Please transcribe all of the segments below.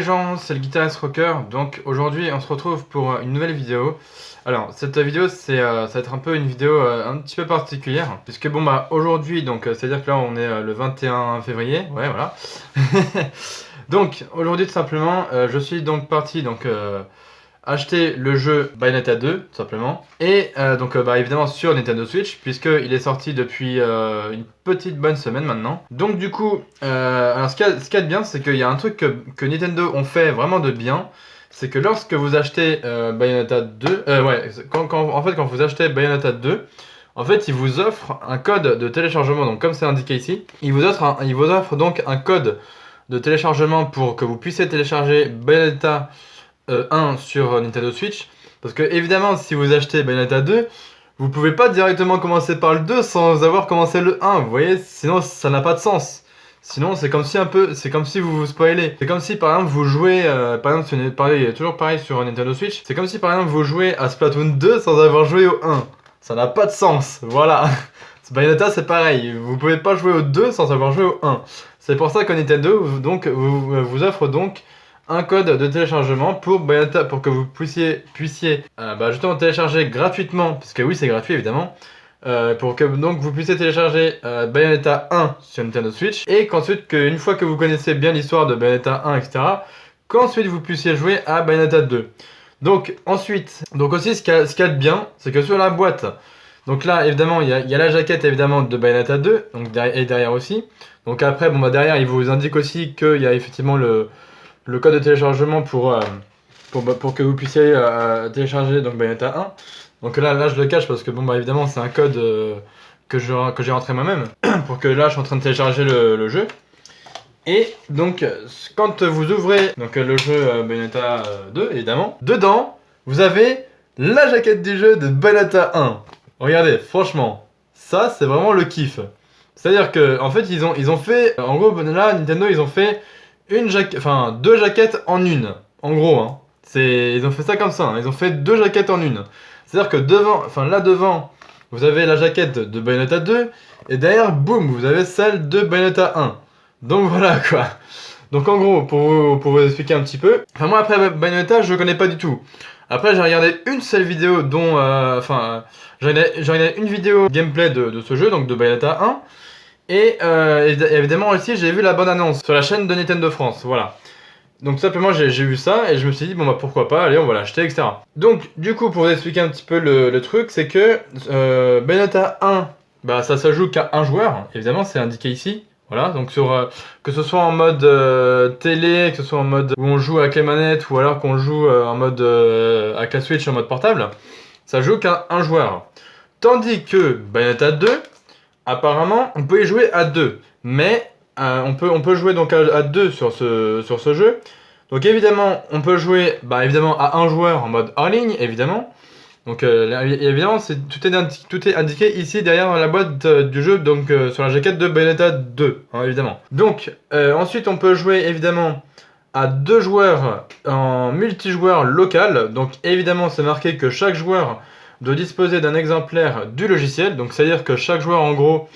gens, c'est le guitariste rocker. Donc aujourd'hui on se retrouve pour une nouvelle vidéo. Alors cette vidéo ça va être un peu une vidéo un petit peu particulière, puisque bon bah aujourd'hui, donc c'est à dire que là on est le 21 février, ouais voilà. Donc aujourd'hui tout simplement je suis donc parti acheter le jeu Bayonetta 2 tout simplement, et bah évidemment sur Nintendo Switch, puisqu'il est sorti depuis une petite bonne semaine maintenant. Donc du coup alors ce qu'il y a de bien, c'est qu'il y a un truc que Nintendo ont fait vraiment de bien, c'est que lorsque vous achetez Bayonetta 2, quand vous achetez Bayonetta 2, en fait, il vous offre un code de téléchargement. Donc comme c'est indiqué ici, il vous offre donc un code de téléchargement pour que vous puissiez télécharger Bayonetta 1 sur Nintendo Switch. Parce que évidemment, si vous achetez Bayonetta 2, vous pouvez pas directement commencer par le 2 sans avoir commencé le 1, vous voyez, sinon ça n'a pas de sens. Sinon c'est comme si vous vous spoilez. C'est comme si par exemple vous jouez, par exemple toujours pareil sur Nintendo Switch, c'est comme si par exemple vous jouez à Splatoon 2 sans avoir joué au 1. Ça n'a pas de sens, voilà. Bayonetta c'est pareil, vous pouvez pas jouer au 2 sans avoir joué au 1. C'est pour ça que Nintendo vous offre donc un code de téléchargement pour Bayonetta, pour que vous puissiez justement télécharger gratuitement, parce que oui c'est gratuit évidemment, pour que donc vous puissiez télécharger Bayonetta 1 sur Nintendo Switch, et qu'ensuite, une fois que vous connaissez bien l'histoire de Bayonetta 1, etc., qu'ensuite vous puissiez jouer à Bayonetta 2. Donc ensuite, aussi ce qu'il y a de bien, c'est que sur la boîte, donc là évidemment il y a la jaquette évidemment de Bayonetta 2, donc et derrière aussi. Donc après derrière il vous indique aussi qu'il y a effectivement le code de téléchargement pour que vous puissiez télécharger donc Bayonetta 1. Donc là je le cache parce que évidemment c'est un code que j'ai rentré moi-même pour que là je suis en train de télécharger le jeu. Et donc quand vous ouvrez donc le jeu Bayonetta 2 évidemment, dedans vous avez la jaquette du jeu de Bayonetta 1. Regardez, franchement, ça c'est vraiment le kiff. C'est-à-dire que en fait ils ont fait, en gros là Nintendo ils ont fait deux jaquettes en une, en gros hein. Ils ont fait ça comme ça, hein. Ils ont fait deux jaquettes en une. C'est-à-dire que là devant, vous avez la jaquette de Bayonetta 2, et derrière, boum, vous avez celle de Bayonetta 1. Donc voilà quoi. Donc en gros, pour vous expliquer un petit peu, moi après Bayonetta, je connais pas du tout. Après j'ai regardé une seule vidéo dont, j'ai regardé une vidéo gameplay de ce jeu, donc de Bayonetta 1. Et évidemment aussi j'ai vu la bande annonce sur la chaîne de Nintendo France, voilà. Donc tout simplement j'ai vu ça et je me suis dit bon bah pourquoi pas, allez on va l'acheter, etc. Donc du coup pour vous expliquer un petit peu le truc, c'est que Bayonetta 1, bah ça se joue qu'à un joueur, évidemment c'est indiqué ici. Voilà, donc que ce soit en mode télé, que ce soit en mode où on joue avec les manettes, ou alors qu'on joue en mode avec la Switch en mode portable, ça joue qu'à un joueur. Tandis que Bayonetta 2, apparemment, on peut y jouer à deux, mais on peut jouer donc à deux sur ce jeu. Donc évidemment, on peut jouer évidemment à un joueur en mode hors ligne, évidemment. Donc évidemment, tout est indiqué ici derrière la boîte du jeu, donc sur la jaquette de Bayonetta 2, hein, évidemment. Donc ensuite, on peut jouer évidemment à deux joueurs en multijoueur local. Donc évidemment, c'est marqué que chaque joueur doit disposer d'un exemplaire du logiciel, donc c'est à dire que chaque joueur en gros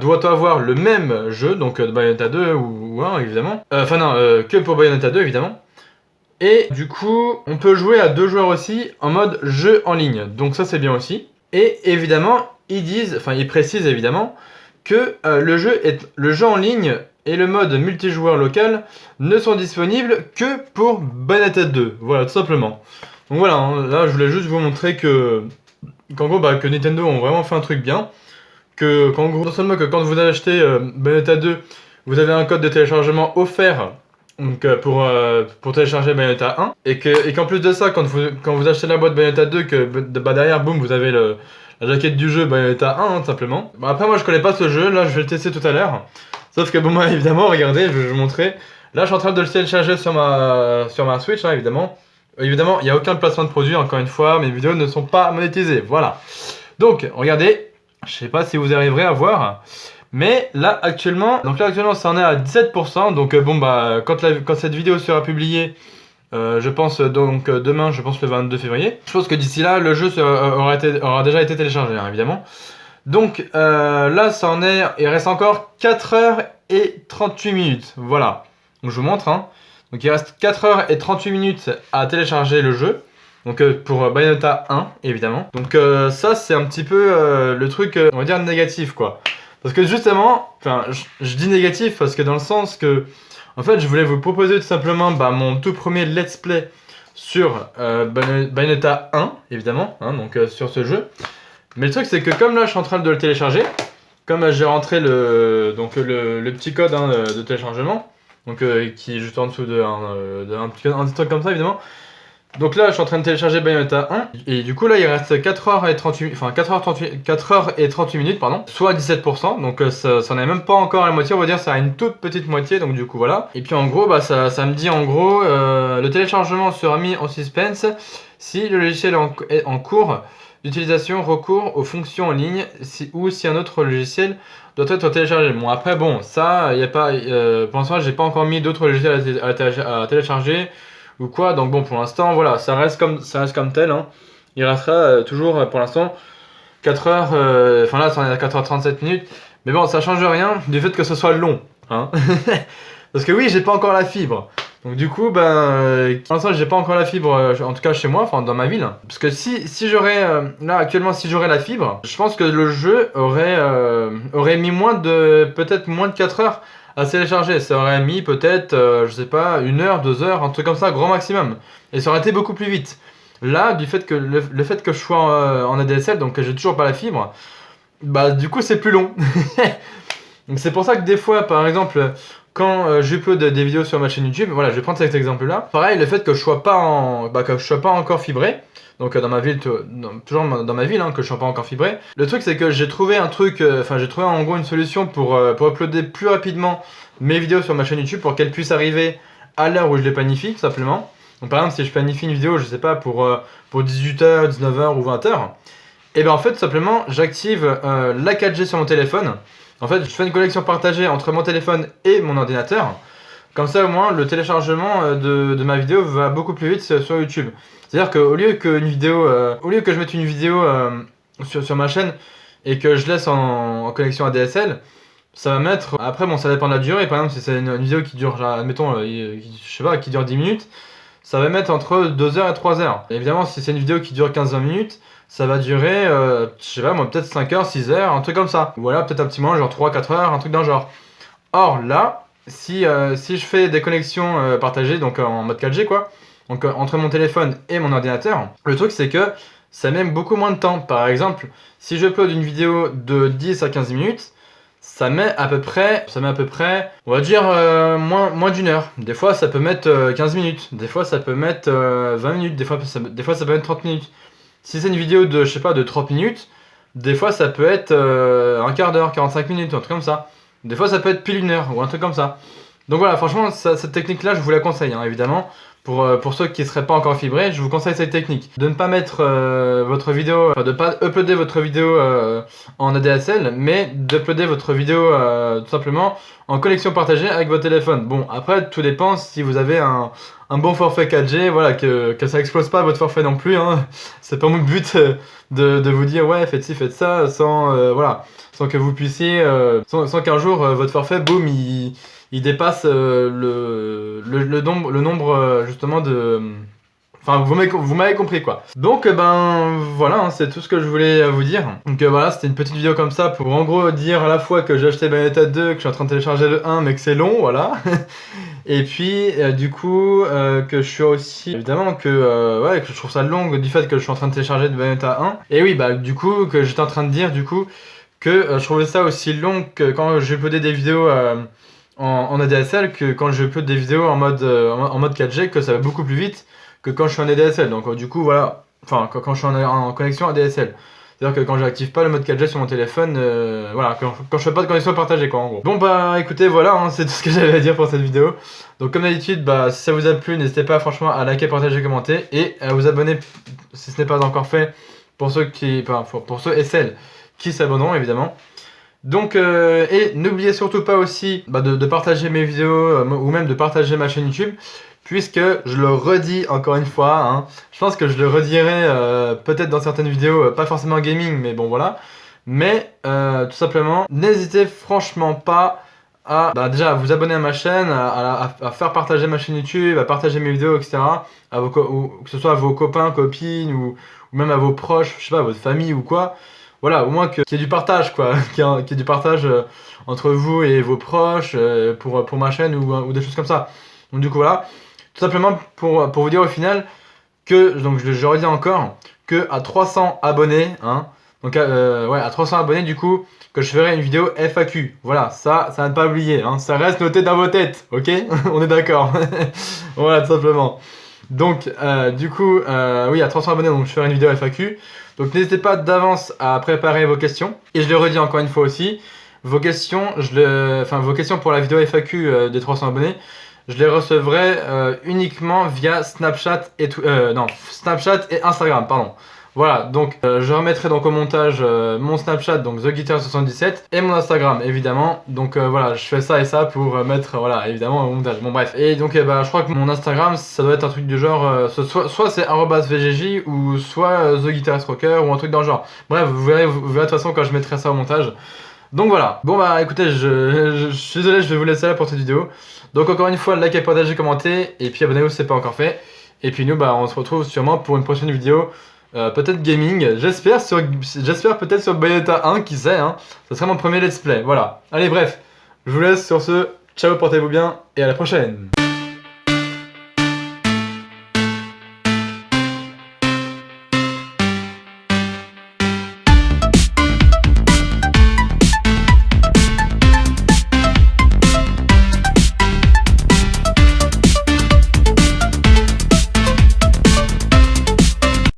doit avoir le même jeu, donc Bayonetta 2 ou 1 évidemment, que pour Bayonetta 2 évidemment. Et du coup on peut jouer à deux joueurs aussi en mode jeu en ligne, donc ça c'est bien aussi. Et évidemment ils précisent évidemment que le jeu en ligne et le mode multijoueur local ne sont disponibles que pour Bayonetta 2, voilà tout simplement. Donc voilà, hein, là je voulais juste vous montrer qu'en gros que Nintendo ont vraiment fait un truc bien, qu'en gros non seulement que quand vous achetez Bayonetta 2, vous avez un code de téléchargement offert donc pour télécharger Bayonetta 1, et qu'en plus de ça, quand vous achetez la boîte Bayonetta 2, que derrière boum vous avez la jaquette du jeu Bayonetta 1 hein, tout simplement. Bon, après moi je connais pas ce jeu, là je vais le tester tout à l'heure. Sauf que moi évidemment, regardez, je vais vous montrer. Là je suis en train de le télécharger sur ma Switch hein, évidemment. Évidemment, il n'y a aucun placement de produit, encore une fois, mes vidéos ne sont pas monétisées, voilà. Donc, regardez, je sais pas si vous arriverez à voir, mais là actuellement ça en est à 17%, donc quand cette vidéo sera publiée, je pense donc demain, je pense le 22 février, je pense que d'ici là, le jeu aura déjà été téléchargé, hein, évidemment. Donc là, il reste encore 4 h et 38 minutes, voilà. Donc je vous montre, hein. Donc il reste 4h38 à télécharger le jeu. Donc pour Bayonetta 1 évidemment. Donc ça c'est un petit peu le truc on va dire négatif quoi. Parce que justement, enfin je dis négatif parce que dans le sens que en fait je voulais vous proposer tout simplement mon tout premier let's play sur Bayonetta 1 évidemment, hein, donc sur ce jeu. Mais le truc c'est que comme là je suis en train de le télécharger, comme j'ai rentré le petit code hein, de téléchargement, donc qui est juste en dessous un petit truc comme ça évidemment. Donc là je suis en train de télécharger Bayonetta 1 et du coup là il reste 4h38 minutes pardon, soit 17%, donc ça n'en est même pas encore à la moitié, on va dire ça a une toute petite moitié, donc du coup voilà. Et puis en gros ça me dit en gros le téléchargement sera mis en suspense si le logiciel est en cours d'utilisation, recours aux fonctions en ligne ou si un autre logiciel doit être téléchargé. Bon après bon ça il y a pas pour l'instant j'ai pas encore mis d'autres logiciels à télécharger ou quoi, donc bon pour l'instant voilà ça reste comme tel hein. Il restera toujours pour l'instant 4h, enfin là on est à 4h37 minutes, mais bon ça change rien du fait que ce soit long hein. Parce que oui j'ai pas encore la fibre, donc du coup pour l'instant j'ai pas encore la fibre en tout cas chez moi, enfin dans ma ville, parce que si j'aurais là actuellement si j'aurais la fibre, je pense que le jeu aurait mis peut-être moins de 4 heures à télécharger. Ça aurait mis peut-être, je sais pas, 1 heure, 2 heures, un truc comme ça, grand maximum. Et ça aurait été beaucoup plus vite. Là, du fait que le fait que je sois en ADSL, donc que j'ai toujours pas la fibre, du coup c'est plus long. Donc c'est pour ça que des fois, par exemple, quand j'upload des vidéos sur ma chaîne YouTube, voilà, je vais prendre cet exemple-là. Pareil, le fait que je sois pas que je sois pas encore fibré, donc dans ma ville, toujours dans ma ville, hein, que je sois pas encore fibré. Le truc c'est que j'ai trouvé un truc, j'ai trouvé en gros une solution pour uploader plus rapidement mes vidéos sur ma chaîne YouTube pour qu'elles puissent arriver à l'heure où je les planifie, tout simplement. Donc par exemple si je planifie une vidéo, je sais pas, pour 18h, 19h ou 20h, et bien en fait tout simplement j'active la 4G sur mon téléphone. En fait je fais une connexion partagée entre mon téléphone et mon ordinateur. Comme ça au moins le téléchargement de ma vidéo va beaucoup plus vite sur YouTube. C'est-à-dire qu'au lieu que je mette une vidéo sur ma chaîne et que je laisse en connexion ADSL, ça va mettre, après bon ça dépend de la durée, par exemple si c'est une vidéo qui dure, admettons, je sais pas, qui dure 10 minutes, ça va mettre entre 2h et 3h. Et évidemment si c'est une vidéo qui dure 15-20 minutes, ça va durer, je sais pas moi, peut-être 5h, 6h, un truc comme ça. Ou voilà, peut-être un petit moment, genre 3-4 heures, un truc d'un genre. Or là, si je fais des connexions partagées, donc en mode 4G quoi, donc entre mon téléphone et mon ordinateur, le truc c'est que ça met beaucoup moins de temps. Par exemple, si je upload une vidéo de 10 à 15 minutes, ça met à peu près, on va dire moins d'une heure. Des fois ça peut mettre 15 minutes, des fois ça peut mettre 20 minutes, des fois ça peut mettre 30 minutes. Si c'est une vidéo de, je sais pas, de 30 minutes, des fois ça peut être un quart d'heure, 45 minutes, un truc comme ça. Des fois ça peut être pile 1 heure ou un truc comme ça. Donc voilà, franchement cette technique là je vous la conseille hein, évidemment. Pour ceux qui ne seraient pas encore fibrés, je vous conseille cette technique. De ne pas mettre votre vidéo, de ne pas uploader votre vidéo en ADSL, mais d'uploader votre vidéo tout simplement en connexion partagée avec votre téléphone. Bon, après, tout dépend si vous avez un bon forfait 4G, voilà, que ça explose pas votre forfait non plus. Hein. C'est pas mon but de vous dire, ouais, faites ci, faites ça, sans que vous puissiez, sans qu'un jour votre forfait, boum, il dépasse le nombre justement de... Enfin, vous m'avez compris quoi. Donc voilà, hein, c'est tout ce que je voulais vous dire. Donc voilà, c'était une petite vidéo comme ça pour en gros dire à la fois que j'ai acheté Bayonetta 2, que je suis en train de télécharger le 1 mais que c'est long, voilà. Et puis du coup que je suis aussi évidemment que je trouve ça long du fait que je suis en train de télécharger de Bayonetta 1. Et oui, du coup que j'étais en train de dire du coup que je trouvais ça aussi long que quand j'ai uploadé des vidéos en ADSL que quand je upload des vidéos en mode 4G, que ça va beaucoup plus vite que quand je suis en ADSL. Donc du coup voilà, enfin quand je suis en connexion ADSL. C'est-à-dire que quand j'active pas le mode 4G sur mon téléphone, voilà, quand je fais pas de connexion partagée quoi en gros. Bon écoutez voilà, hein, c'est tout ce que j'avais à dire pour cette vidéo. Donc comme d'habitude, si ça vous a plu, n'hésitez pas franchement à liker, partager, commenter et à vous abonner si ce n'est pas encore fait pour ceux et celles qui s'abonneront évidemment. Donc et n'oubliez surtout pas aussi de partager mes vidéos ou même de partager ma chaîne YouTube, puisque je le redis encore une fois, hein, je pense que je le redirai peut-être dans certaines vidéos, pas forcément gaming mais bon voilà, mais tout simplement n'hésitez franchement pas à déjà à vous abonner à ma chaîne, à faire partager ma chaîne YouTube, à partager mes vidéos, etc. Ou que ce soit à vos copains, copines, ou même à vos proches, je sais pas, à votre famille ou quoi. Voilà, au moins qu'il y ait du partage, quoi. Qu'il y ait du partage entre vous et vos proches pour ma chaîne ou des choses comme ça. Donc du coup, voilà. Tout simplement pour vous dire au final que, donc je redis encore, que à 300 abonnés, hein, donc ouais, à 300 abonnés du coup, que je ferai une vidéo FAQ. Voilà, ça à ne pas oublier, hein, ça reste noté dans vos têtes, ok? On est d'accord. Voilà, tout simplement. Donc, du coup, oui, à 300 abonnés, donc je ferai une vidéo FAQ. Donc n'hésitez pas d'avance à préparer vos questions. Et je le redis encore une fois aussi, vos questions, vos questions pour la vidéo FAQ des 300 abonnés, je les recevrai uniquement via Snapchat et Snapchat et Instagram, pardon. Voilà, donc je remettrai donc au montage mon Snapchat, donc TheGuitar77, et mon Instagram, évidemment. Donc voilà, je fais ça et ça pour mettre, voilà, évidemment, au montage. Bon, bref. Et donc, bah, je crois que mon Instagram, ça doit être un truc du genre, soit c'est @VGJ, ou soit TheGuitaristRocker, ou un truc dans le genre. Bref, vous verrez de toute façon quand je mettrai ça au montage. Donc voilà, bon bah écoutez, je suis désolé, je vais vous laisser là pour cette vidéo. Donc encore une fois, likez, partagez, commentez, et puis abonnez-vous si c'est pas encore fait. Et puis nous, bah on se retrouve sûrement pour une prochaine vidéo, peut-être gaming, j'espère peut-être sur Bayonetta 1, qui sait, hein. Ça sera mon premier let's play, voilà. Allez bref, je vous laisse sur ce, ciao, portez-vous bien, et à la prochaine.